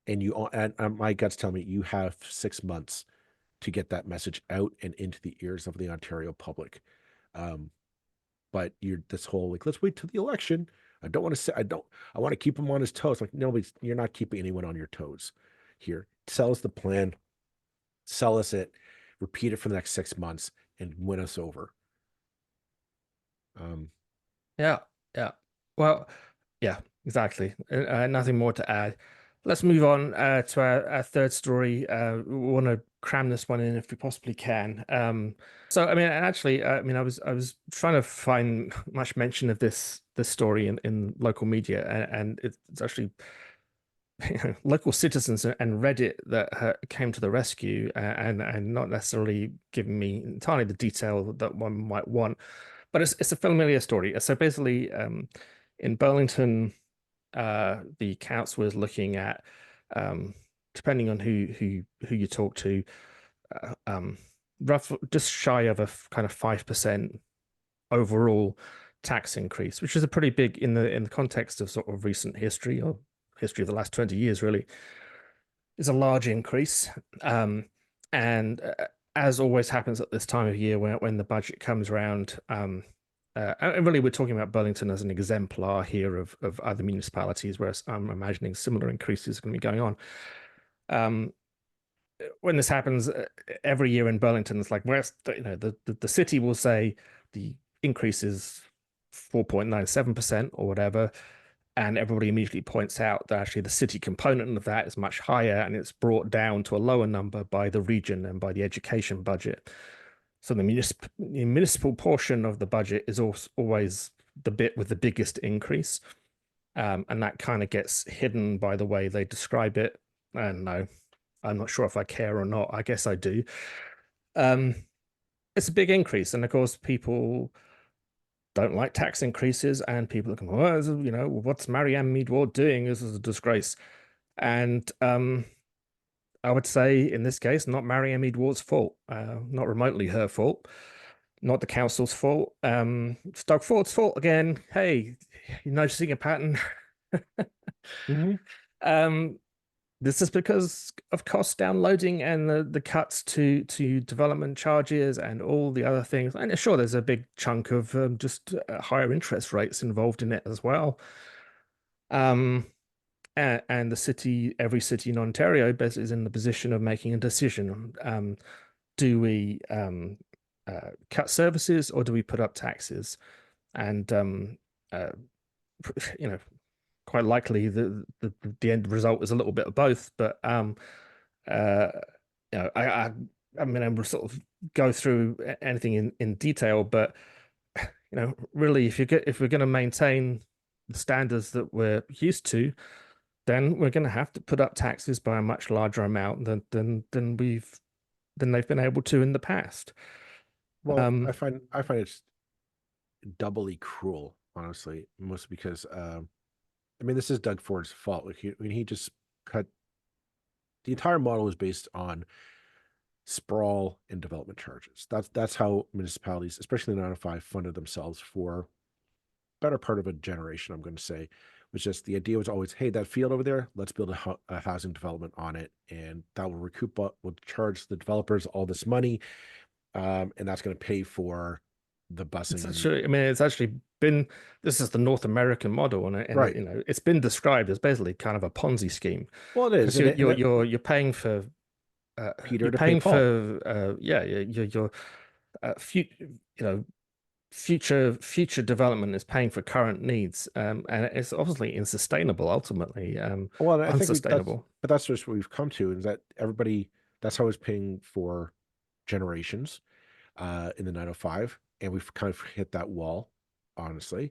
And my guts tell me you have 6 months to get that message out and into the ears of the Ontario public. Um, but you're this whole like, let's wait till the election. I don't want to say I want to keep him on his toes. Like, no, you're not keeping anyone on your toes here. Sell us the plan, sell us it, repeat it for the next 6 months, and win us over. Um, Yeah. Yeah. Well, yeah, exactly. Nothing more to add. Let's move on to our third story. We want to cram this one in if we possibly can. So, I mean, and actually, I was trying to find much mention of this story in local media, and it's actually local citizens and Reddit that came to the rescue and not necessarily giving me entirely the detail that one might want, but it's a familiar story. So basically, in Burlington the council was looking at, um, depending on who you talk to, rough just shy of a kind of 5% overall tax increase, which is a pretty big in the context of sort of recent history or history of the last 20 years, really, is a large increase. And as always happens at this time of year when the budget comes around, and really we're talking about Burlington as an exemplar here of other municipalities, whereas I'm imagining similar increases are going to be going on. Um, when this happens every year in Burlington, it's like where's the city will say the increase is 4.97% or whatever, and everybody immediately points out that actually the city component of that is much higher and it's brought down to a lower number by the region and by the education budget. So the municipal portion of the budget is also always the bit with the biggest increase. And that kind of gets hidden by the way they describe it. And no, I'm not sure if I care or not. I guess I do. Um, it's a big increase. And of course, people don't like tax increases, and people are going, well, what's Marianne Meed Ward doing? This is a disgrace. And I would say in this case, not Marianne Meed Ward's fault, not remotely her fault, not the council's fault. It's Doug Ford's fault again. Hey, you're noticing a pattern? mm-hmm. um, this is because of cost downloading and the cuts to development charges and all the other things. And sure, there's a big chunk of just higher interest rates involved in it as well. And every city in Ontario is in the position of making a decision. Do we cut services or do we put up taxes? And uh, you know, quite likely the end result is a little bit of both. But uh, I mean, I'm sort of go through anything in detail, but really, if we're going to maintain the standards that we're used to, then we're going to have to put up taxes by a much larger amount than they've been able to in the past. Well, Um, I find it's doubly cruel, honestly, mostly because I mean, this is Doug Ford's fault. Like when he just cut the entire model is based on sprawl and development charges. That's how municipalities, especially the 905, funded themselves for better part of a generation. I'm going to say, was just the idea was always, hey, that field over there, let's build a housing development on it, and that will will charge the developers all this money, and that's going to pay for the it's busing and actually, I mean, it's actually been this is the North American model, right. it's been described as basically kind of a Ponzi scheme Well, it is, because and you're paying for Peter you're to pay paying Paul. for yeah your future future development is paying for current needs, and it's obviously unsustainable ultimately, Well, and I think unsustainable. that's just what we've come to is that everybody that's how it's paying for generations in the 905, and we've kind of hit that wall, honestly.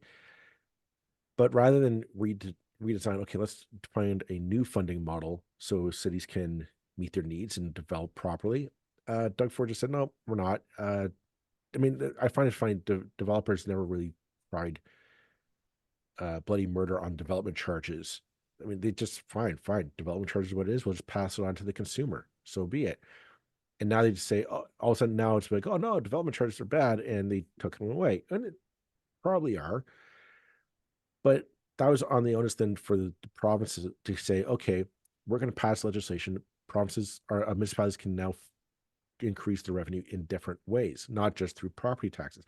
But rather than redesign, okay, let's find a new funding model so cities can meet their needs and develop properly. Doug Ford just said, no, we're not. I mean, I find it funny. Developers never really tried bloody murder on development charges. I mean, they just fine. Development charges, what it is, we'll just pass it on to the consumer. So be it. And now they just say, oh, all of a sudden now it's like, oh no, development charges are bad, and they took them away, and it probably are. But that was on the onus then for the provinces to say, okay, we're going to pass legislation. Provinces or municipalities can now increase their revenue in different ways, not just through property taxes.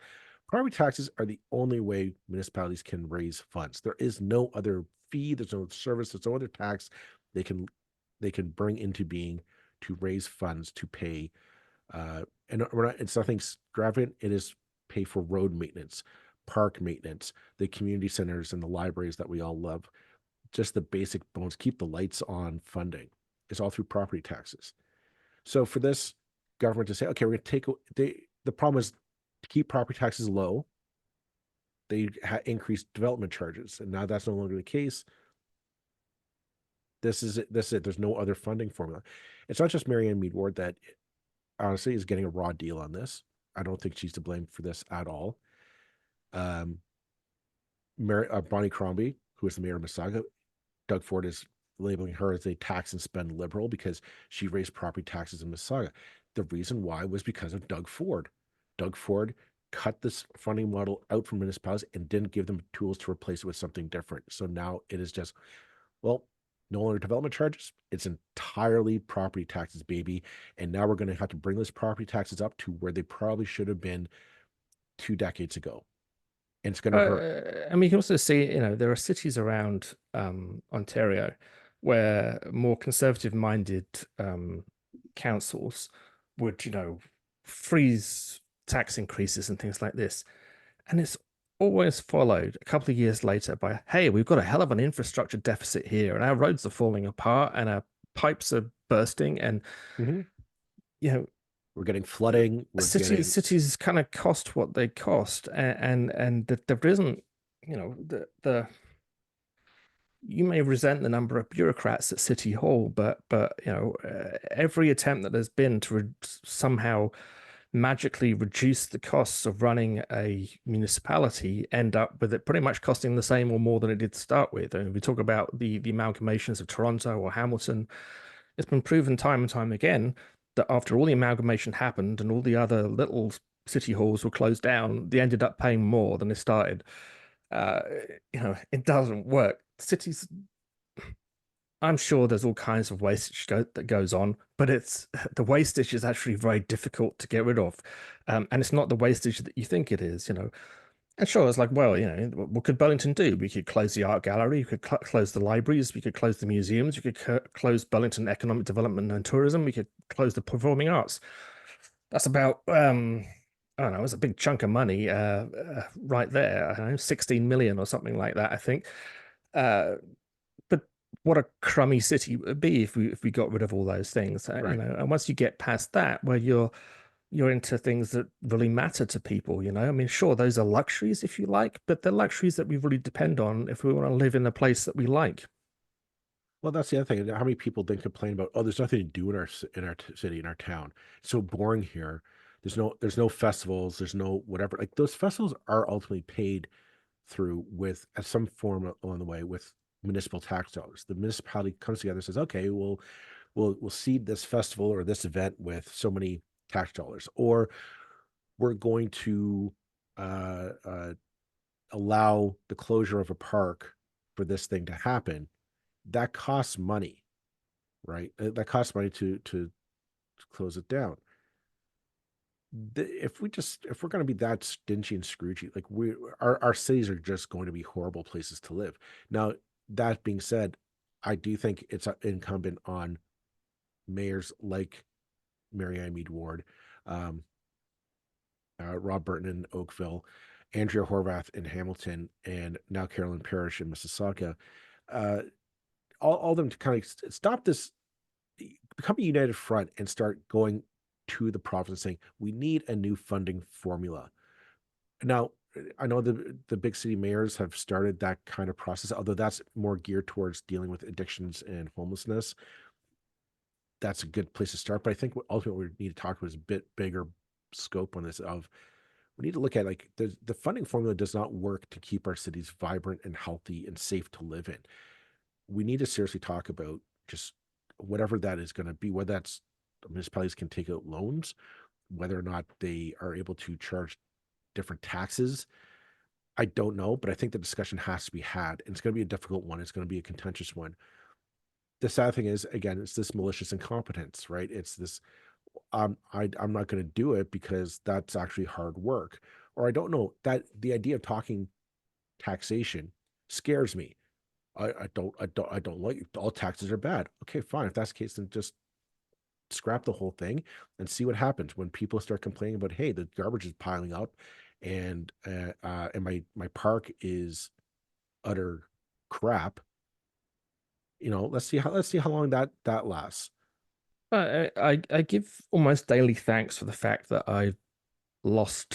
Property taxes are the only way municipalities can raise funds. There is no other fee, there's no service, there's no other tax they can bring into being to raise funds to pay. And we're not, it's nothing extravagant. It is pay for road maintenance, park maintenance, the community centers and the libraries that we all love. Just the basic bones, keep the lights on funding. It's all through property taxes. So for this government to say, okay, we're going to the problem is to keep property taxes low, they increased development charges, and now that's no longer the case. This is it. This is it. There's no other funding formula. It's not just Marianne Mead Ward that honestly is getting a raw deal on this. I don't think she's to blame for this at all. Um, Bonnie Crombie, who is the mayor of Mississauga, Doug Ford is labeling her as a tax and spend liberal because she raised property taxes in Mississauga. The reason why was because of Doug Ford. Doug Ford cut this funding model out from municipalities and didn't give them tools to replace it with something different. So now it is just, well, no longer development charges. It's entirely property taxes, baby. And now we're going to have to bring those property taxes up to where they probably should have been 2 decades ago. And it's going to hurt. I mean, you can also see, there are cities around Ontario where more conservative-minded councils would, freeze tax increases and things like this. And it's always followed a couple of years later by, hey, we've got a hell of an infrastructure deficit here, and our roads are falling apart, and our pipes are bursting, and Mhm. you know, We're getting flooding. We're getting cities kind of cost what they cost, and that there isn't, the you may resent the number of bureaucrats at City Hall, but every attempt that there's been to somehow magically reduce the costs of running a municipality end up with it pretty much costing the same or more than it did to start with. And we talk about the amalgamations of Toronto or Hamilton. It's been proven time and time again that after all the amalgamation happened and all the other little city halls were closed down, they ended up paying more than they started. Uh, it doesn't work. Cities, I'm sure there's all kinds of wastage that goes on, but it's the wastage is actually very difficult to get rid of, and it's not the wastage that you think it is. And sure, it's like, well, what could Burlington do? We could close the art gallery, we could close the libraries, we could close the museums, we could close Burlington Economic Development and Tourism, we could close the performing arts. That's about, I don't know, it's a big chunk of money right there. I don't know, 16 million or something like that, I think. what a crummy city it would be if we got rid of all those things, Right. and once you get past that, where you're into things that really matter to people, I mean, sure, those are luxuries if you like, but they're luxuries that we really depend on if we want to live in a place that we like. Well, that's the other thing. How many people then complain about, oh, there's nothing to do in our city, in our town. It's so boring here. There's no festivals. There's no whatever. Like those festivals are ultimately paid through with some form along the way with municipal tax dollars. The municipality comes together and says, okay, we'll seed this festival or this event with so many tax dollars, or we're going to uh, uh, allow the closure of a park for this thing to happen. That costs money, right? That costs money to close it down. If we're going to be that stingy and scroogey, like our cities are just going to be horrible places to live. Now, that being said, I do think it's incumbent on mayors like Marianne Mead Ward, um, Rob Burton in Oakville, Andrea Horvath in Hamilton, and now Carolyn Parrish in Mississauga. Uh, all of them to kind of stop this, become a united front, and start going to the province saying we need a new funding formula. Now, I know the big city mayors have started that kind of process, although that's more geared towards dealing with addictions and homelessness. That's a good place to start. But I think ultimately we need to talk about is a bit bigger scope on this. Of we need to look at, like, the funding formula does not work to keep our cities vibrant and healthy and safe to live in. We need to seriously talk about just whatever that is going to be, whether that's municipalities can take out loans, whether or not they are able to charge different taxes. I don't know, but I think the discussion has to be had. And it's going to be a difficult one. It's going to be a contentious one. The sad thing is, again, it's this malicious incompetence, right? It's this, I'm not going to do it because that's actually hard work. Or I don't know, that the idea of talking taxation scares me. I don't like, all taxes are bad. Okay, fine. If that's the case, then just scrap the whole thing and see what happens when people start complaining about, hey, the garbage is piling up, and my park is utter crap. Let's see how long that lasts. I give almost daily thanks for the fact that I lost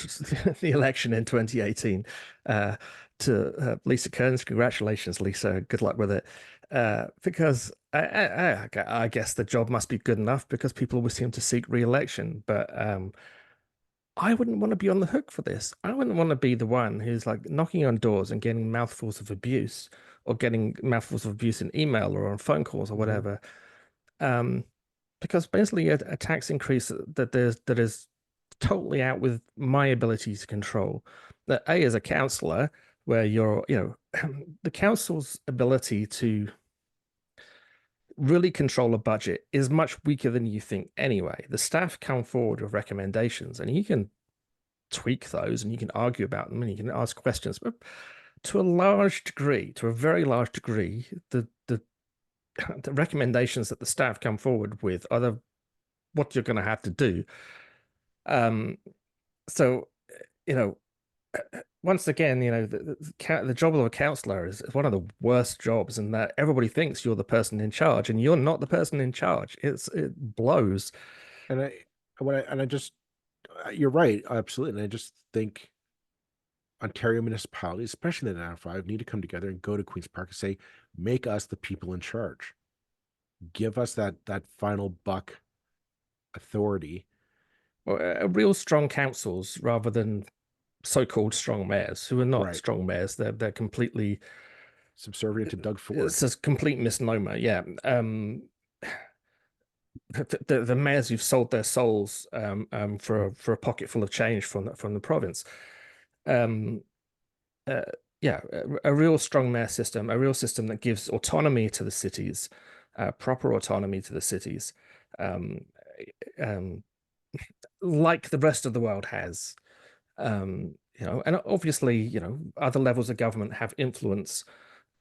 the election in 2018 uh, to Lisa Kearns. Congratulations, Lisa. Good luck with it. Because I guess the job must be good enough because people always seem to seek re-election. But I wouldn't want to be on the hook for this. I wouldn't want to be the one who's like knocking on doors and getting mouthfuls of abuse or getting mouthfuls of abuse in email or on phone calls or Mm-hmm. whatever. Um, because basically a tax increase that is totally out with my ability to control. That A, as a councillor, where the council's ability to really control a budget is much weaker than you think anyway. The staff come forward with recommendations and you can tweak those and you can argue about them and you can ask questions. But to a large degree, to a very large degree, the recommendations that the staff come forward with are what you're going to have to do. Um, so, you know, once again, the job of a counselor is one of the worst jobs, in that everybody thinks you're the person in charge, and you're not the person in charge. It blows. And I just, you're right, absolutely. And I just think Ontario municipalities, especially the 905, need to come together and go to Queen's Park and say, make us the people in charge. Give us that final buck authority. Well, real strong councils rather than so-called strong mayors who are not Right. strong mayors. They're completely Subservient to Doug Ford. it's a complete misnomer. Yeah. The mayors who've sold their souls for a pocket full of change from the province. Um, uh, yeah, a real strong mayor system, a real system that gives autonomy to the cities, proper autonomy to the cities, um, um, like the rest of the world has. And obviously, other levels of government have influence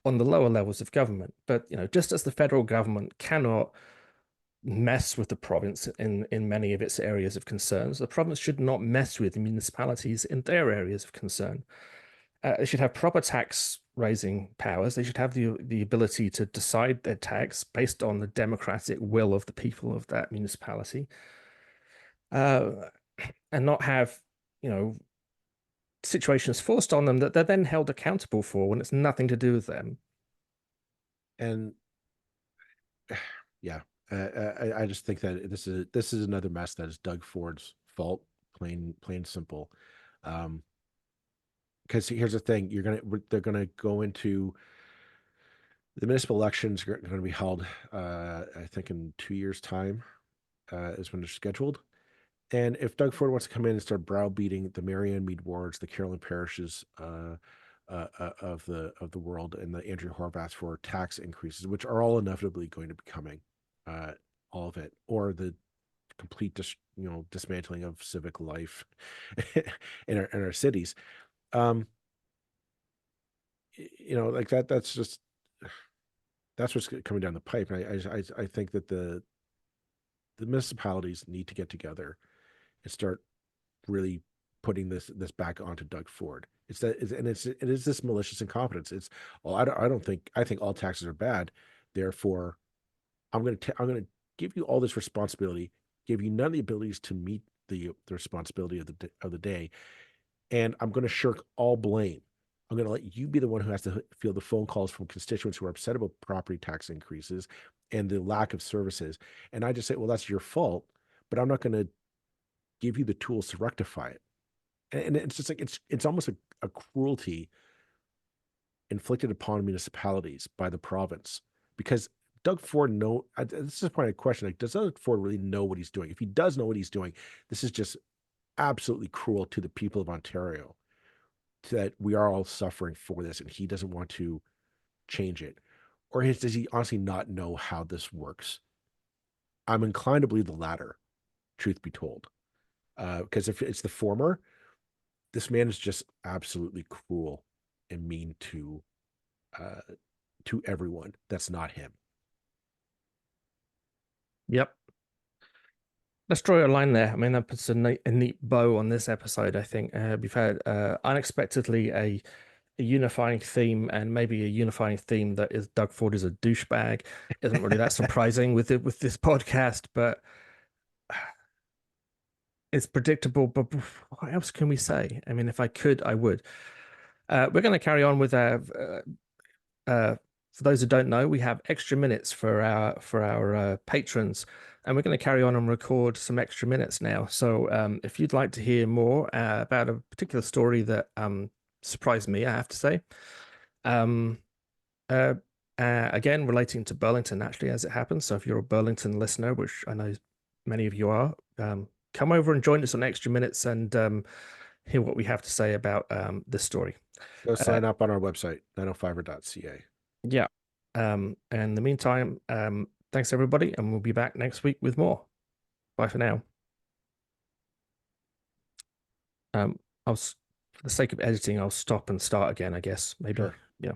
on the lower levels of government. But just as the federal government cannot mess with the province in many of its areas of concerns, the province should not mess with the municipalities in their areas of concern. It should have proper tax raising powers. They should have the ability to decide their tax based on the democratic will of the people of that municipality, uh, and not have, you know, situations forced on them that they're then held accountable for when it's nothing to do with them. And yeah, I just think that this is another mess that is Doug Ford's fault, plain simple. Because here's the thing, they're gonna go into the municipal elections are going to be held, I think in 2 years' time, is when they're scheduled. And if Doug Ford wants to come in and start browbeating the Marianne Mead wards, the Carolyn parishes of the world, and the Andrew Horvaths for tax increases, which are all inevitably going to be coming, uh, all of it, or the complete dismantling of civic life in our cities. Um, like that. That's what's coming down the pipe. And I think that the municipalities need to get together and start really putting this back onto Doug Ford. It is this malicious incompetence. It's, well, I don't think, I think all taxes are bad. Therefore, I'm going to give you all this responsibility, give you none of the abilities to meet the responsibility of the day, and I'm going to shirk all blame. I'm going to let you be the one who has to field the phone calls from constituents who are upset about property tax increases and the lack of services. And I just say, well, that's your fault, but I'm not going to give you the tools to rectify it. And it's just like it's almost a cruelty inflicted upon municipalities by the province, because Doug Ford this is a point of question, like, does Doug Ford really know what he's doing? If he does know what he's doing, this is just absolutely cruel to the people of Ontario, that we are all suffering for this, and he doesn't want to change it. Or does he honestly not know how this works? I'm inclined to believe the latter, truth be told. Because if it's the former, this man is just absolutely cruel and mean uh, to everyone that's not him. Yep. Let's draw a line there. I mean, that puts a neat bow on this episode, I think. We've had unexpectedly a unifying theme, and maybe a unifying theme that is Doug Ford is a douchebag. Isn't really that surprising with this podcast, but it's predictable. But what else can we say? I mean, if I could, I would. We're going to carry on with for those who don't know, we have extra minutes for our patrons, and we're going to carry on and record some extra minutes now. So if you'd like to hear more about a particular story that surprised me, I have to say, um, uh, again relating to Burlington, actually, as it happens. So if you're a Burlington listener, which I know many of you are, come over and join us on extra minutes and hear what we have to say about this story. Go sign up on our website, 905er.ca. Yeah. And in the meantime, thanks everybody, and we'll be back next week with more. Bye for now. For the sake of editing, I'll stop and start again, I guess. Maybe. Sure. Yeah.